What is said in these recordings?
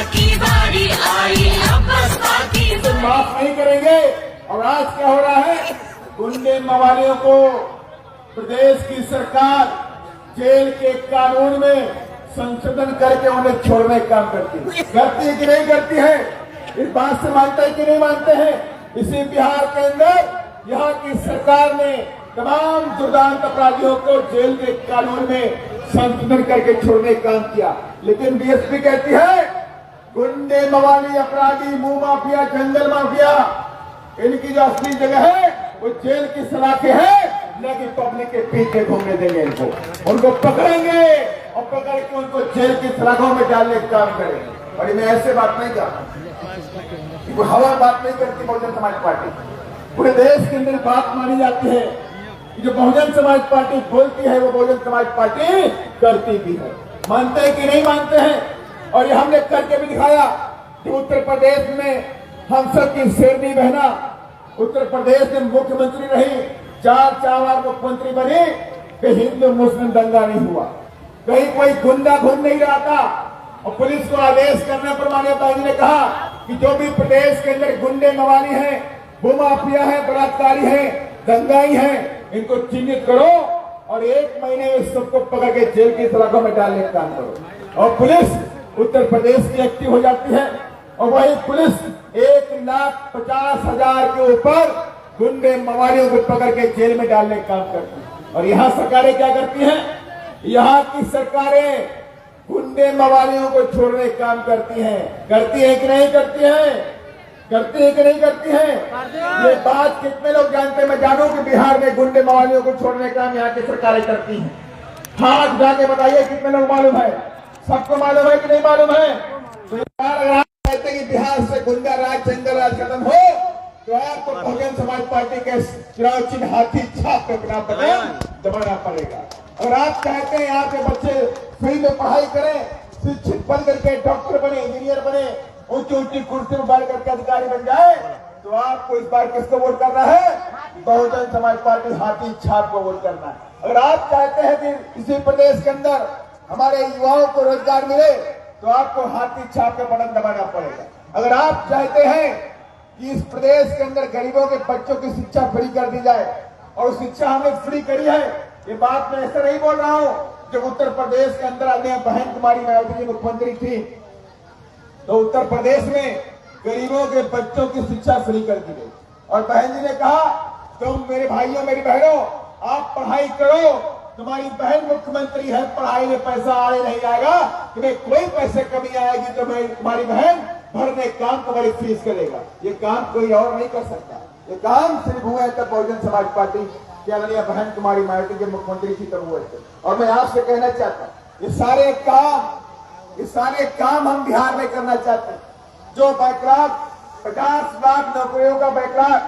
की बारी आई, अब बसपा की माफ नहीं करेंगे। और आज क्या हो रहा है, गुंडे मवालियों को प्रदेश की सरकार जेल के कानून में संशोधन करके उन्हें छोड़ने का काम करती है कि नहीं करती है, इस बात से मानते हैं कि नहीं मानते हैं। इसी बिहार के अंदर यहाँ की सरकार ने तमाम दुर्दांत अपराधियों को जेल के कानून में संशोधन करके छोड़ने का काम किया, लेकिन बीएसपी कहती है गुंडे मवाली अपराधी मुंह माफिया जंगल माफिया इनकी जो असली जगह है वो जेल की सलाखें है, न कि पब्लिक के पीछे घूमने देंगे। उनको पकड़ेंगे और पकड़ के उनको जेल की सलाखों में डालने का काम करेंगे। और मैं ऐसे बात नहीं करता, कोई हवा बात नहीं करती बहुजन समाज पार्टी। पूरे देश के अंदर बात मानी जाती है, जो बहुजन समाज पार्टी बोलती है वो बहुजन समाज पार्टी करती भी है। मानते हैं कि नहीं मानते हैं। और ये हमने करके भी दिखाया कि उत्तर प्रदेश में हम सब की शेरनी बहना उत्तर प्रदेश में मुख्यमंत्री रही, 4 बार मुख्यमंत्री बनी, कि हिंदू मुस्लिम दंगा नहीं हुआ, कहीं कोई गुंडा घूम नहीं रहा था। और पुलिस को आदेश करने पर माननीय बहन ने कहा कि जो भी प्रदेश के अंदर गुंडे मवाली हैं, भूमाफिया है, बलात्कारी है, दंगाई है, इनको चिन्हित करो और 1 महीने में सबको पकड़ के जेल की सलाखों में डालने का काम करो। और पुलिस उत्तर प्रदेश की एक्टिव हो जाती है और वही पुलिस 1,50,000 के ऊपर गुंडे मवालियों को पकड़ के जेल में डालने का काम करती है। और यहाँ सरकारें क्या करती हैं, यहाँ की सरकारें गुंडे मवालियों को छोड़ने का काम करती हैं कि नहीं करती हैं, करती है कि नहीं करती है। ये बात कितने लोग जानते हैं? मैं जानूं कि बिहार में गुंडे मवालियों को छोड़ने का काम यहाँ की सरकारें करती हैं। हाथ जाके बताइए कितने लोग मालूम है? सबको मालूम है कि नहीं मालूम है? तो अगर आप कहते हैं कि बिहार से गुंडा राज जंगल राज खत्म हो, तो आपको बहुजन समाज पार्टी के चुनाव चिन्ह हाथी छाप पे बिना दबाना पड़ेगा। अगर आप चाहते हैं यहाँ के बच्चे फ्री में पढ़ाई करें, शिक्षित बन करके डॉक्टर बने, इंजीनियर बने, ऊंची ऊंची कुर्सी में बैठ करके अधिकारी बन जाए, तो आपको इस बार किसको वोट करना है? बहुजन समाज पार्टी हाथी छाप को वोट करना है। अगर आप चाहते हैं कि इसी प्रदेश के अंदर हमारे युवाओं को रोजगार मिले, तो आपको हाथी छाप का बटन दबाना पड़ेगा। अगर आप चाहते हैं कि इस प्रदेश के अंदर गरीबों के बच्चों की शिक्षा फ्री कर दी जाए, और शिक्षा हमने फ्री करी है, ये बात मैं ऐसे नहीं बोल रहा हूँ। जब उत्तर प्रदेश के अंदर आने बहन कुमारी मायावती जी मुख्यमंत्री थी, तो उत्तर प्रदेश में गरीबों के बच्चों की शिक्षा फ्री कर दी गई। और बहन जी ने कहा तुम मेरे भाइयों मेरी बहनों आप पढ़ाई करो, तुम्हारी बहन मुख्यमंत्री है, पढ़ाई में पैसा आए नहीं आएगा, तुम्हें कोई पैसे कमी आएगी तो तुम्हारी बहन भरने काम तुम्हारी फीस करेगा। ये काम कोई और नहीं कर सकता। ये काम सिर्फ हुआ है तब बहुजन समाज पार्टी की आदरणीय बहन कुमारी मायावती के मुख्यमंत्री की तब हुए थे। और मैं आपसे कहना चाहता हूँ ये सारे काम हम बिहार में करना चाहते हैं। जो बैकलॉग 50 लाख नौकरियों का बैकलॉग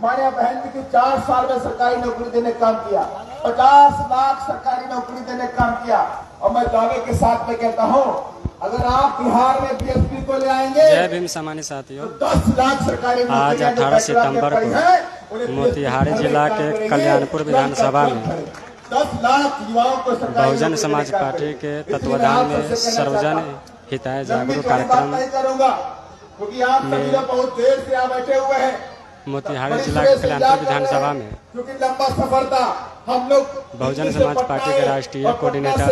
माननीय बहन जी की 4 साल में सरकारी नौकरी देने का काम किया, 50 लाख सरकारी नौकरी देने का काम किया। और मैं दावे के साथ में कहता हूँ अगर आप बिहार में बीएसपी को ले आएंगे, जय भीम सामान्य साथियों, तो 10 लाख सरकारी आज 18 सितंबर को मोतिहारी जिला के कल्याणपुर विधानसभा में 10 लाख युवाओं को बहुजन समाज पार्टी के तत्वाधान में सर्वजन हिताय जागरूक कार्यक्रम क्योंकि आप सभी लोग बहुत देर से यहाँ बैठे हुए हैं। मोतिहारी जिला के कल्याणपुर विधानसभा में क्योंकि लंबा सफर था, हम लोग बहुजन समाज पार्टी के राष्ट्रीय कोऑर्डिनेटर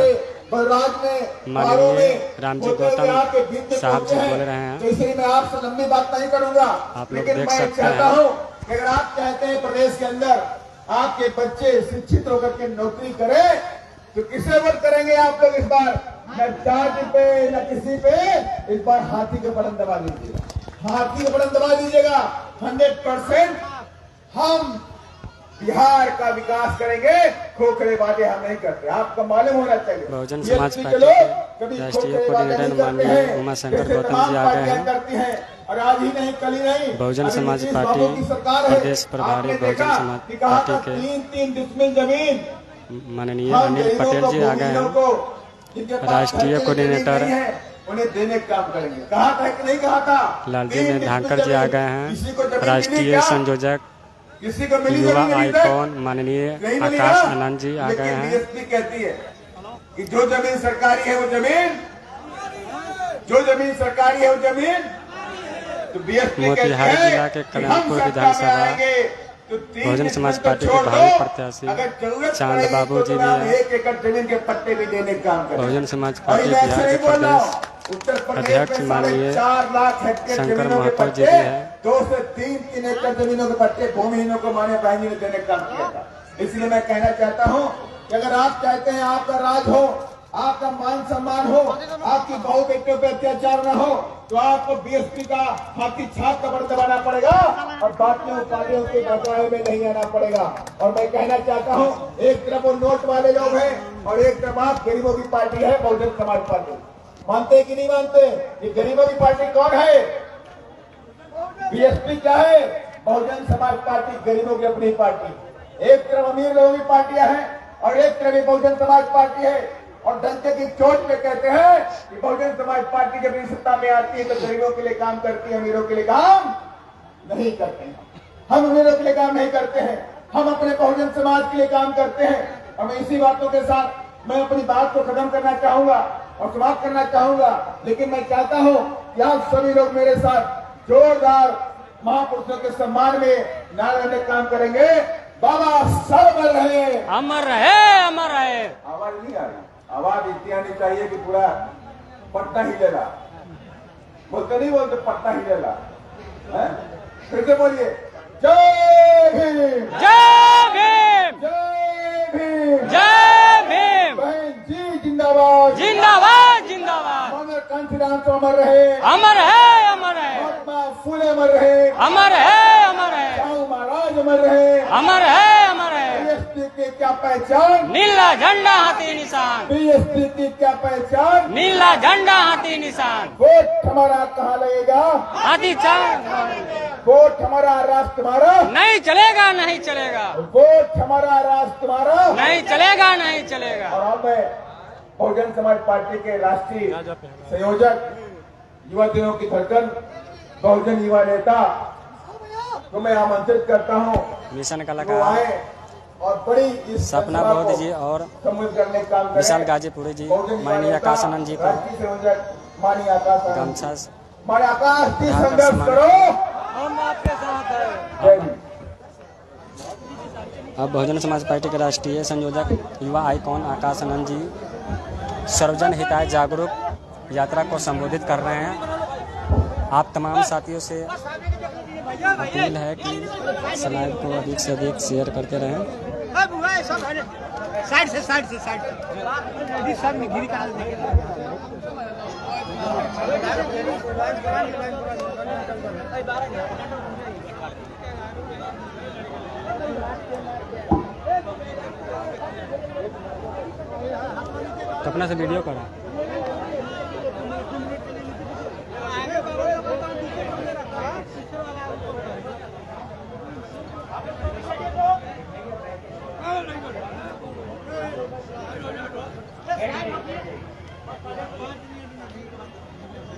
माननीय रामजी गौतम साहब जी बोल रहे हैं। इसलिए मैं आपसे लंबी बात नहीं करूंगा, आप लोग लेकिन देख मैं सकते चाहता हैं। हूँ कि अगर आप चाहते हैं प्रदेश के अंदर आपके बच्चे शिक्षित होकर के नौकरी करें, तो किसे वोट करेंगे आप लोग इस बार? न जाति पे न किसी पे, इस बार हाथी का बटन दबा दीजिएगा, हाथी का बटन दबा दीजिएगा। 100% हम बिहार का विकास करेंगे, खोखले वादे हम नहीं करते, आपको मालूम होना चाहिए। बहुजन समाज पार्टी के राष्ट्रीय कोऑर्डिनेटर माननीय उमाशंकर गौतम जी आ गए हैं। और आज ही नहीं कल ही नहीं, बहुजन समाज पार्टी प्रदेश प्रभारी बहुजन समाज पार्टी के 3-3 डिसमिल जमीन माननीय अनिल पटेल जी आ गए हैं। राष्ट्रीय कोऑर्डिनेटर उन्हें देने का काम करेंगे। कहा था कि नहीं कहा था? लालजी धानकर जी आ गए हैं। राष्ट्रीय संयोजक किसी को मिली युवा आइकॉन माननीय आकाश आनंद जी आ गए हैं। बीएसपी कहती है कि जो जमीन सरकारी है वो जमीन जो जमीन सरकारी है वो जमीन तो बीएसपी मोतिहारी जिला के कल्याणपुर विधानसभा बहुजन समाज पार्टी के भावी प्रत्याशी चांद बाबू जी भी हैं। 1 एकड़ जमीन के पट्टे भी देने का काम करें। बहुजन समाज और पार्टी मैं बिहार ऐसे के नहीं बोल रहा प्रदेश हूं, उत्तर प्रदेश अध्यक्ष में माननीय 4 लाख हेक्टेयर शंकर जमीनों के महतो जी पट्टे भी हैं। 2 से 3 एकड़ जमीनों के पट्टे भूमिहीनों को माने बहनों ने देने का काम किया था। इसलिए मैं कहना चाहता हूं कि अगर आप चाहते हैं आपका राज हो, आपका मान सम्मान हो, आपकी बहु बेटियों पे अत्याचार न हो, तो आपको बीएसपी का हाथी छाप कबर दबाना पड़ेगा और बातियों पार्टियों के बदलाव में नहीं आना पड़ेगा। और मैं कहना चाहता हूं, एक तरफ वो नोट वाले लोग हैं और एक तरफ आप गरीबों की पार्टी है बहुजन समाज पार्टी। मानते कि नहीं मानते? ये गरीबों की पार्टी कौन है? बीएसपी क्या है? बहुजन समाज पार्टी गरीबों की अपनी पार्टी। एक तरफ अमीर लोगों की पार्टियां हैं और एक तरफ बहुजन समाज पार्टी है। और डंके की चोट पे कहते हैं कि बहुजन समाज पार्टी जब इस सत्ता में आती है तो गरीबों के लिए काम करती है, अमीरों के लिए काम नहीं करते हैं। हम अमीरों के लिए काम नहीं करते हैं, हम अपने बहुजन समाज के लिए काम करते हैं। और मैं इसी बातों के साथ मैं अपनी बात को खत्म करना चाहूंगा और समाप्त करना चाहूंगा। लेकिन मैं चाहता हूं कि आप सभी लोग मेरे साथ जोरदार महापुरुषों के सम्मान में नारे में काम करेंगे। बाबा सब रहे, अमर रहे, अमर रहे। आवाज नहीं आ रही, आवाज इतनी आनी चाहिए कि पूरा पट्टा ही लेला। बोलते नहीं बोलते पट्टा ही लेला। फिर से बोलिए, जय भीम, जय भीम, जय भीम, जय भीम। बहन जी जिंदाबाद, जिंदाबाद, जिंदाबाद। मगर कांचीराम तो अमर रहे, अमर है, अमर है, महात्मा फूले अमर रहे, अमर है, अमर है, साहू महाराज अमर रहे, अमर है, अमर है। बीएसपी की क्या पहचान? नीला झंडा हाथी निशान, बीएसपी की क्या पहचान? नीला झंडा हाथी निशान। वोट हमारा कहाँ लगेगा? हाथी चांद वोट हमारा, राष्ट्र हमारा नहीं चलेगा, नहीं चलेगा, वोट हमारा, राष्ट्र हमारा नहीं चलेगा, नहीं चलेगा। और अब मैं बहुजन समाज पार्टी के राष्ट्रीय संयोजक, युवा दिनों की धड़कन, बहुजन युवा नेता को मैं आमंत्रित करता हूँ मिशन वो कलाकार आए और बड़ी इस सपना सभा बौद्ध को जी और सम्मिलित करने का काम करें। विशाल गाजीपुरी जी, बहुजन युवा माननीय नेता, आकाशानंद जी को राष्ट्रीय संयोजक माननीय आकाशानंद, गमछा माननीय आकाश जी यहाँ का संघर्ष सम्मान। करो। हम आपके साथ हैं। जय भीम। अब बहुजन समाज पार्टी के राष्ट्रीय संयोजक युवा आइकॉन आकाशानंद जी सर्वजन हिताय जागरूक यात्रा को संबोधित कर रहे हैं। आप तमाम साथियों से अपील है कि इस लाइव को अधिक से अधिक शेयर करते रहें। साइड से सब में घिरी का अपना से वीडियो करा।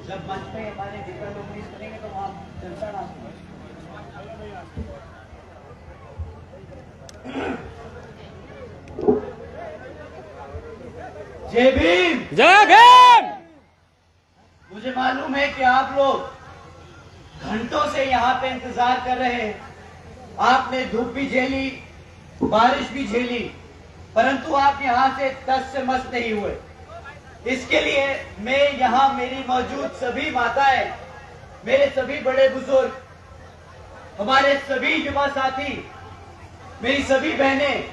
जब मंच पे हमारे डिफरेंट लोग प्लीज करेंगे तो वहाँ जनता ना जय भीम, जय भीम। मुझे मालूम है कि आप लोग घंटों से यहाँ पे इंतजार कर रहे हैं। आपने धूप भी झेली, बारिश भी झेली, परंतु आप यहाँ से तस से मस नहीं हुए। इसके लिए मैं यहाँ मेरी मौजूद सभी माताएं, मेरे सभी बड़े बुजुर्ग, हमारे सभी युवा साथी, मेरी सभी बहनें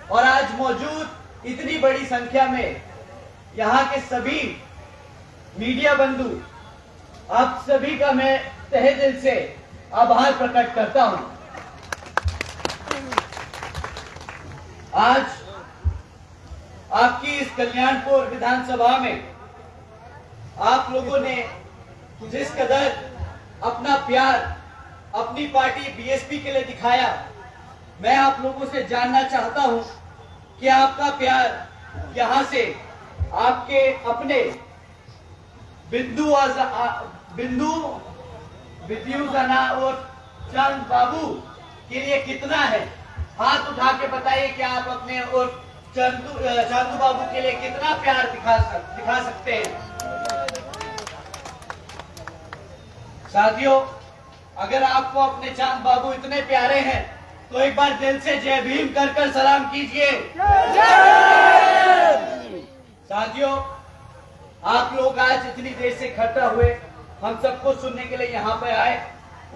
और आज मौजूद इतनी बड़ी संख्या में यहाँ के सभी मीडिया बंधु, आप सभी का मैं तहे दिल से आभार प्रकट करता हूं। आज आपकी इस कल्याणपुर विधानसभा में आप लोगों ने जिस कदर अपना प्यार अपनी पार्टी बीएसपी के लिए दिखाया, मैं आप लोगों से जानना चाहता हूं कि आपका प्यार यहां से आपके अपने बिंदु जना और चंद बाबू के लिए कितना है? हाथ उठा के बताइए कि आप अपने और चांदू बाबू के लिए कितना प्यार दिखा सकते हैं। साथियों, अगर आपको अपने चांद बाबू इतने प्यारे हैं तो एक बार दिल से जय भीम कर सलाम कीजिए। साथियों, आप लोग आज इतनी देर से इकट्ठा हुए हम सबको सुनने के लिए यहाँ पे आए,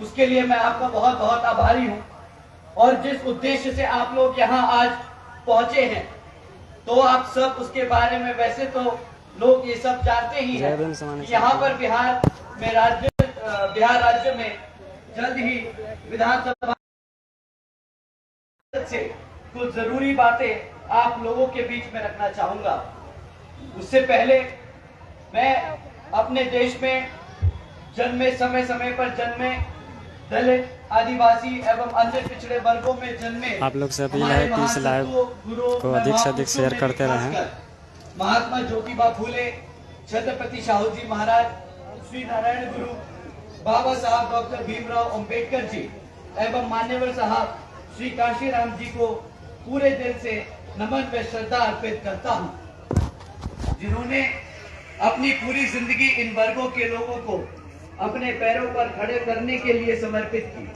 उसके लिए मैं आपका बहुत बहुत आभारी हूँ। और जिस उद्देश्य से आप लोग यहाँ आज पहुंचे हैं तो आप सब उसके बारे में वैसे तो लोग ये सब जानते ही हैं। यहाँ पर बिहार राज्य में जल्द ही विधानसभा से कुछ जरूरी बातें आप लोगों के बीच में रखना चाहूंगा। उससे पहले मैं अपने देश में जन्मे समय पर जन्मे दलित, आदिवासी एवं अन्य पिछड़े वर्गों में जन्मे आप लोग से अपील है कि इस लाइव को अधिक से अधिक शेयर करते रहें। महात्मा ज्योतिबा फूले, छत्रपति शाहू जी महाराज, श्री नारायण गुरु, बाबा साहब डॉक्टर भीमराव अंबेडकर जी एवं मान्यवर साहब श्री काशीराम जी को पूरे दिल से नमन व श्रद्धा अर्पित करता हूँ, जिन्होंने अपनी पूरी जिंदगी इन वर्गों के लोगों को अपने पैरों पर खड़े करने के लिए समर्पित की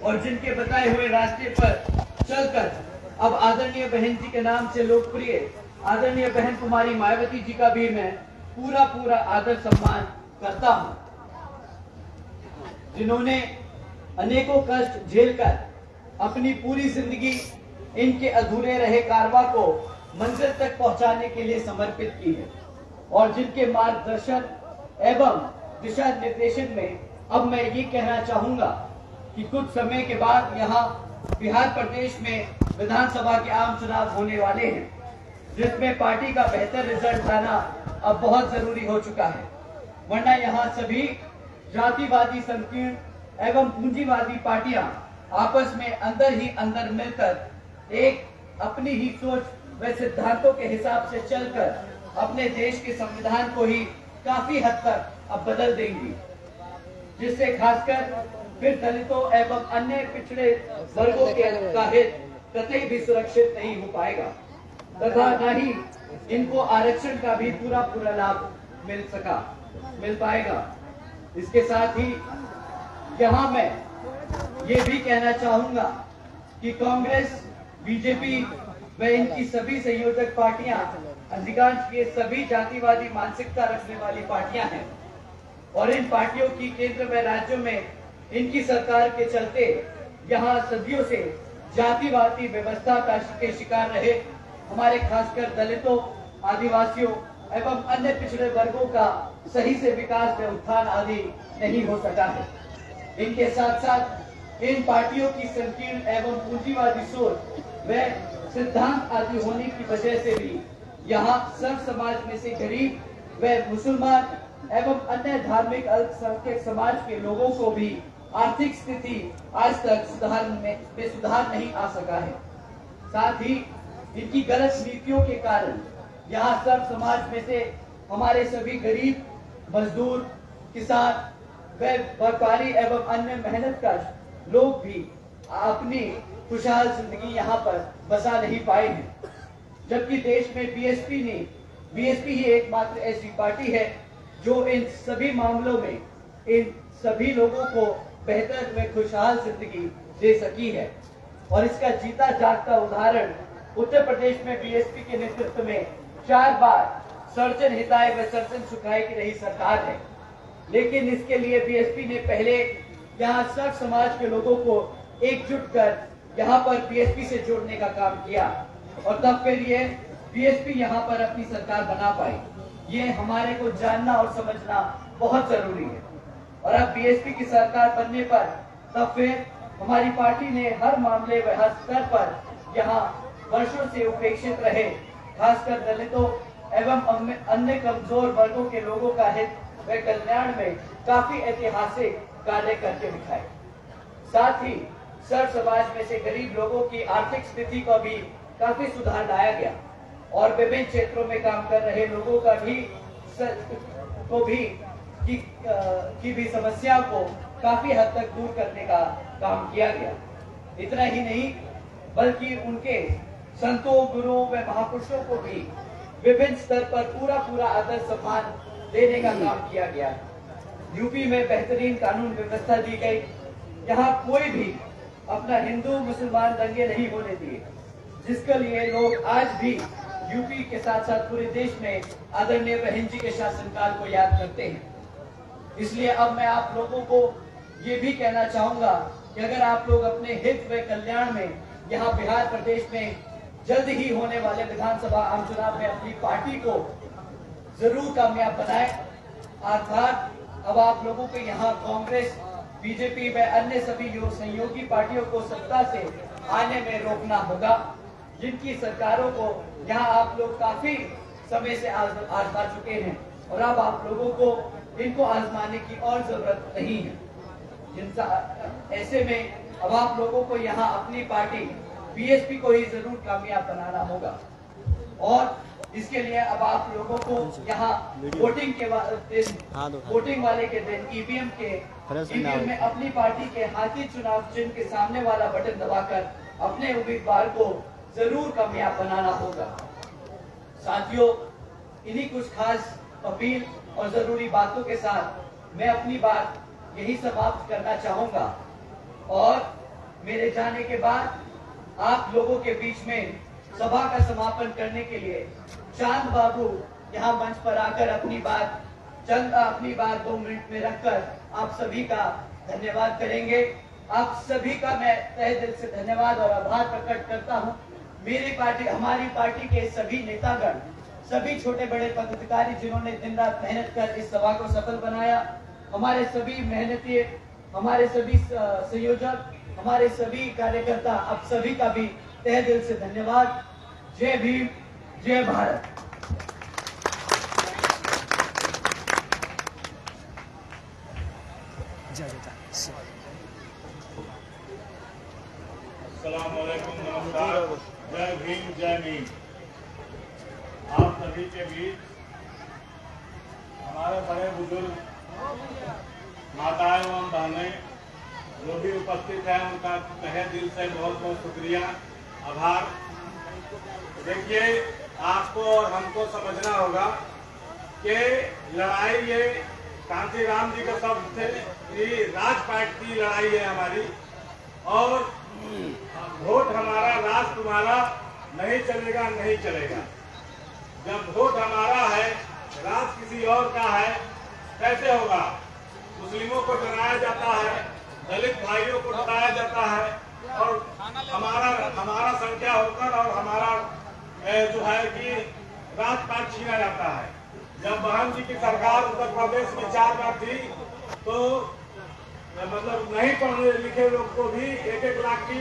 और जिनके बताए हुए रास्ते पर चलकर अब आदरणीय बहन जी के नाम से लोकप्रिय आदरणीय बहन कुमारी मायावती जी का भी मैं पूरा आदर सम्मान करता हूं, जिन्होंने अनेकों कष्ट झेलकर अपनी पूरी जिंदगी इनके अधूरे रहे कारवां को मंजिल तक पहुंचाने के लिए समर्पित की है और जिनके मार्गदर्शन एवं दिशा निर्देशन में अब मैं ये कहना चाहूंगा कि कुछ समय के बाद यहाँ बिहार प्रदेश में विधानसभा के आम चुनाव होने वाले हैं, जिसमें पार्टी का बेहतर रिजल्ट लाना अब बहुत जरूरी हो चुका है, वरना यहाँ सभी जातिवादी संकीर्ण एवं पूंजीवादी पार्टियां आपस में अंदर ही अंदर मिलकर एक अपनी ही सोच व सिद्धांतों के हिसाब से चलकर अपने देश के संविधान को ही काफी हद तक अब बदल देंगी, जिससे खासकर फिर दलितों एवं अन्य पिछड़े वर्गों का हित कतई भी सुरक्षित नहीं हो पाएगा तथा न ही इनको आरक्षण का भी पूरा लाभ मिल पाएगा। इसके साथ ही यहाँ मैं ये भी कहना चाहूंगा कि कांग्रेस, बीजेपी व इनकी सभी संयोजक पार्टियां अधिकांश ये सभी जातिवादी मानसिकता रखने वाली पार्टियां हैं और इन पार्टियों की केंद्र व राज्यों में इनकी सरकार के चलते यहाँ सदियों से जातिवादी व्यवस्था के शिकार रहे हमारे खासकर दलितों, आदिवासियों एवं अन्य पिछड़े वर्गों का सही से विकास व उत्थान आदि नहीं हो सका है। इनके साथ साथ इन पार्टियों की संकीर्ण एवं पूंजीवादी सोच व सिद्धांत आदि होने की वजह से भी यहाँ सर्व समाज में से गरीब व मुसलमान एवं अन्य धार्मिक अल्पसंख्यक समाज के लोगों को भी आर्थिक स्थिति आज तक सुधार नहीं आ सका है। साथ ही इनकी गलत नीतियों के कारण यहाँ सर्व समाज में से हमारे सभी गरीब, मजदूर, किसान व व्यापारी एवं अन्य मेहनतकश लोग भी अपनी खुशहाल जिंदगी यहाँ पर बसा नहीं पाए हैं, जबकि देश में बीएसपी ही एकमात्र ऐसी पार्टी है जो इन सभी मामलों में इन सभी लोगों को बेहतर व खुशहाल जिंदगी दे सकी है। और इसका जीता जागता उदाहरण उत्तर प्रदेश में बीएसपी के नेतृत्व में 4 बार सर्जन हिताय व सर्जन सुखाय की रही सरकार है, लेकिन इसके लिए बीएसपी ने पहले यहाँ सर्व समाज के लोगों को एकजुट कर यहाँ पर बीएसपी से जोड़ने का काम किया और तब फिर ये बीएसपी यहाँ पर अपनी सरकार बना पाई। ये हमारे को जानना और समझना बहुत जरूरी है। और अब बीएसपी की सरकार बनने पर तब फिर हमारी पार्टी ने हर मामले व हर स्तर पर यहाँ वर्षों से उपेक्षित रहे खासकर दलितों एवं अन्य कमजोर वर्गों के लोगों का हित व कल्याण में काफी ऐतिहासिक कार्य करके दिखाए। साथ ही सर्व समाज में से गरीब लोगों की आर्थिक स्थिति को भी काफी सुधार लाया गया और विभिन्न क्षेत्रों में काम कर रहे लोगों का भी समस्या को काफी हद तक दूर करने का काम किया गया। इतना ही नहीं बल्कि उनके संतों, गुरुओं व महापुरुषों को भी विभिन्न स्तर पर पूरा आदर सम्मान देने का काम किया गया। यूपी में बेहतरीन कानून व्यवस्था दी गई। यहाँ कोई भी अपना हिंदू मुसलमान दंगे नहीं होने दिए, जिसके लिए लोग आज भी यूपी के साथ साथ पूरे देश में आदरणीय बहन जी के शासनकाल को याद करते हैं। इसलिए अब मैं आप लोगों को ये भी कहना चाहूंगा कि अगर आप लोग अपने हित व कल्याण में यहाँ बिहार प्रदेश में जल्द ही होने वाले विधानसभा आम चुनाव में अपनी पार्टी को जरूर कामयाब बनाए, अर्थात अब आप लोगों को यहाँ कांग्रेस, बीजेपी व अन्य सभी सहयोगी पार्टियों को सत्ता से आने में रोकना होगा, जिनकी सरकारों को यहाँ आप लोग काफी समय से आजमा चुके हैं और अब आप लोगों को इनको आजमाने की और जरूरत नहीं है। ऐसे में अब आप लोगों को यहाँ अपनी पार्टी बीएसपी को ही जरूर कामयाब बनाना होगा और इसके लिए अब आप लोगों को यहाँ वोटिंग के वोटिंग वाले के दिन ईवीएम में अपनी पार्टी के हाथी चुनाव चिन्ह के सामने वाला बटन दबाकर अपने उम्मीदवार को जरूर कामयाब बनाना होगा। साथियों, इन्हीं कुछ खास अपील और जरूरी बातों के साथ मैं अपनी बात यही समाप्त करना चाहूंगा और मेरे जाने के बाद आप लोगों के बीच में सभा का समापन करने के लिए चांद बाबू यहाँ मंच पर आकर अपनी बात 2 मिनट में रखकर आप सभी का धन्यवाद करेंगे। आप सभी का मैं तहे दिल से धन्यवाद और आभार प्रकट करता हूँ। हमारी पार्टी के सभी नेतागण, सभी छोटे बड़े पदाधिकारी जिन्होंने दिन रात मेहनत कर इस सभा को सफल बनाया, हमारे सभी मेहनती, हमारे सभी संयोजक, हमारे सभी कार्यकर्ता, आप सभी का भी तहे दिल से धन्यवाद। जय भीम, जय भारत। अस्सलामुअलैकुम, नमस्कार, जय भीम, जय भीम। आप सभी के बीच हमारे बड़े बुजुर्ग, माताएं एवं बहनें जो भी उपस्थित हैं, उनका तहे दिल से बहुत बहुत शुक्रिया, आभार। देखिए, आपको और हमको समझना होगा कि लड़ाई ये कांशीराम जी के शब्द थे कि राजपाट की लड़ाई है हमारी, और वोट हमारा, राज तुम्हारा, नहीं चलेगा, नहीं चलेगा। जब वोट हमारा है, राज किसी और का है, कैसे होगा? मुस्लिमों को डराया जाता है, दलित भाइयों को डराया जाता है और हमारा संख्या होकर और हमारा जो है कि राजपाट छीना जाता है। जब बहन जी की सरकार उत्तर प्रदेश में 4 बार थी तो मतलब नहीं पढ़ने लिखे लोग को भी 1-1 लाख की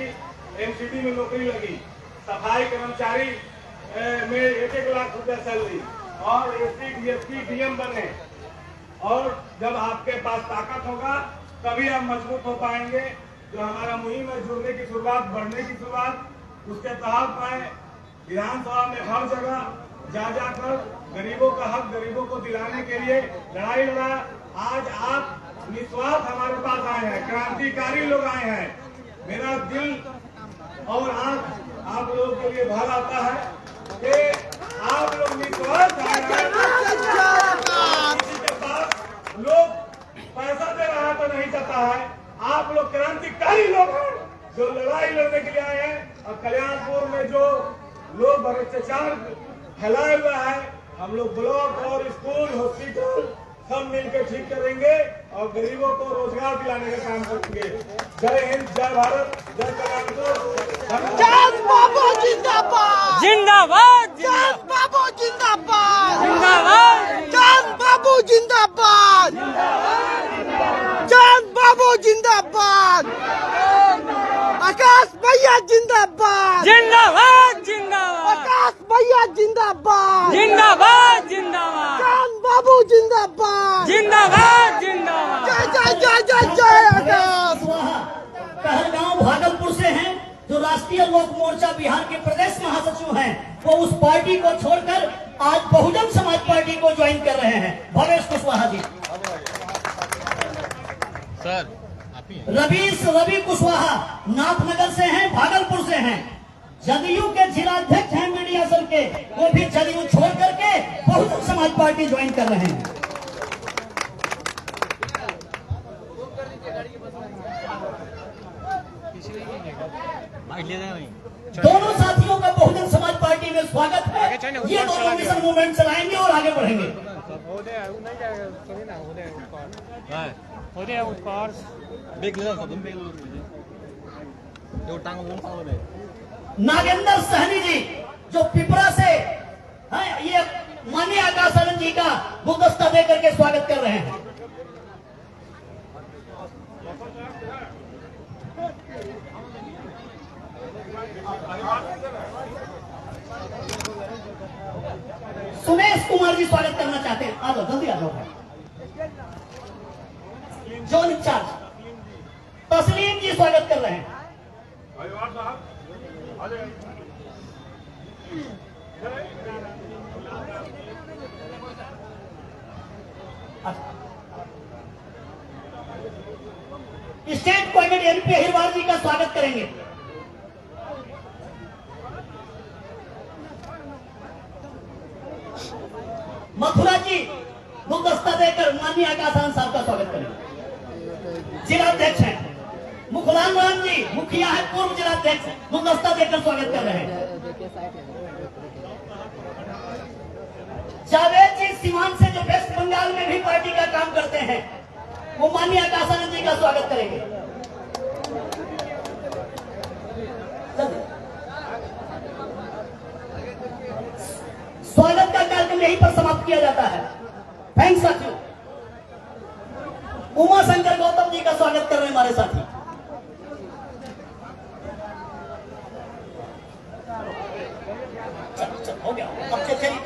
एमसीडी में नौकरी लगी, सफाई कर्मचारी में 1-1 लाख रुपया सैलरी और एसपी, डीएसपी, डीएम बने। और जब आपके पास ताकत होगा तभी आप मजबूत हो पाएंगे। जो हमारा मुहिम है जुड़ने की शुरुआत, बढ़ने की शुरुआत, उसके तहत मैं विधानसभा में हर जगह जाकर गरीबों का हक गरीबों को दिलाने के लिए लड़ाई लड़ा। आज आप निस्वार्थ हमारे पास आए हैं, क्रांतिकारी लोग आए हैं। मेरा दिल और आंख आप लोगों के लिए भर आता है कि आप लोग निस्वार्थ आए हैं। किसी के पास लोग पैसा दे रहा तो नहीं चाहता है, आप लोग क्रांतिकारी लोग हैं जो लड़ाई लड़ने के लिए आए हैं। और कल्याणपुर में जो लोग भ्रष्टाचार फैलाए हुए हैं, हम लोग ब्लॉक और स्कूल, हॉस्पिटल सब मिलकर ठीक करेंगे और गरीबों को रोजगार दिलाने का काम करेंगे। जय हिंद, जय भारत, जय कल्याणपुर। चांद बाबू जिंदाबाद, जिंदाबाद, चांद बाबू जिंदाबाद, जिंदाबाद, चांद बाबू जिंदाबाद, चांद बाबू जिंदाबाद, आकाश भैया जिंदाबाद, जिंदाबाद, जिंदाबाद, आकाश भैया जिंदाबाद, जिंदाबाद, जिंदाबाद, चांद बाबू जिंदाबाद, जिंदाबाद, जिंदाबाद। जय जय जय जय जय आकाश। कहलगांव भागलपुर से हैं, जो राष्ट्रीय लोक मोर्चा बिहार के प्रदेश महासचिव हैं, वो उस पार्टी को छोड़कर आज बहुजन समाज पार्टी को ज्वाइन कर रहे हैं। भवेश कुशवाहा जी। सर रवि कुशवाहा नाथनगर से हैं, भागलपुर से हैं। जदयू के जिलाध्यक्ष हैं मीडिया सेल के, वो भी जदयू छोड़ करके बहुजन समाज पार्टी ज्वाइन कर रहे हैं। दोनों साथियों का बहुजन समाज पार्टी में स्वागत है। ये दोनों मिशन मूवमेंट चलाएंगे और आगे बढ़ेंगे। नागेंद्र सहनी जी जो पिपरा से हैं, ये माननीय आकाश आनंद जी का गुलदस्ता देकर के स्वागत कर रहे हैं। सुमेश कुमार जी स्वागत करना चाहते हैं। आ जाओ, जल्दी आ जाओ। जोन इंचार्ज तस्लीम जी स्वागत कर रहे हैं। स्टेट कोऑर्डिनेटर एनपी अहिरवार जी का स्वागत करेंगे। मथुरा जी गुलदस्ता देकर माननीय आकाश आनंद साहब का स्वागत करेंगे। जिलाध्यक्ष हैं मुखलाल राम जी, मुखिया है, पूर्व जिलाध्यक्ष, गुलदस्ता देकर स्वागत कर रहे हैं। जावेद जी सीमान से जो वेस्ट बंगाल में भी पार्टी का काम करते हैं, वो माननीय आकाश आनंद जी का स्वागत करेंगे। स्वागत का कार्यक्रम यहीं पर समाप्त किया जाता है। थैंक्स साथियों। उमा शंकर गौतम जी का स्वागत कर रहे हैं हमारे साथी। चल, हो गया, अब चलिए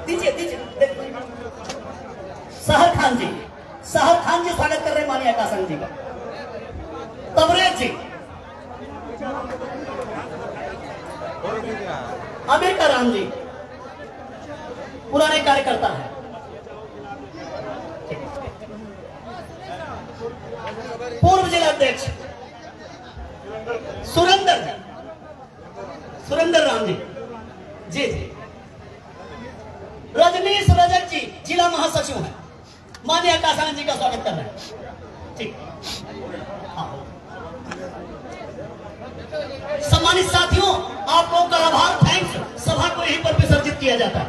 दीजिए। सहर खान जी स्वागत कर रहे हैं माननीय आकाश आनंद जी का। तबरेज जी, अमेरिका राम जी पुराने कार्यकर्ता है। पूर्व जिलाध्यक्ष सुरेंद्र राम जी। रजनीश रजक जी जिला महासचिव हैं, माननीय आकाश आनंद जी का स्वागत कर रहे हैं। ठीक, सम्मानित साथियों, आप लोगों का आभार, थैंक्स। सभा को यहीं पर विसर्जित किया जाता है।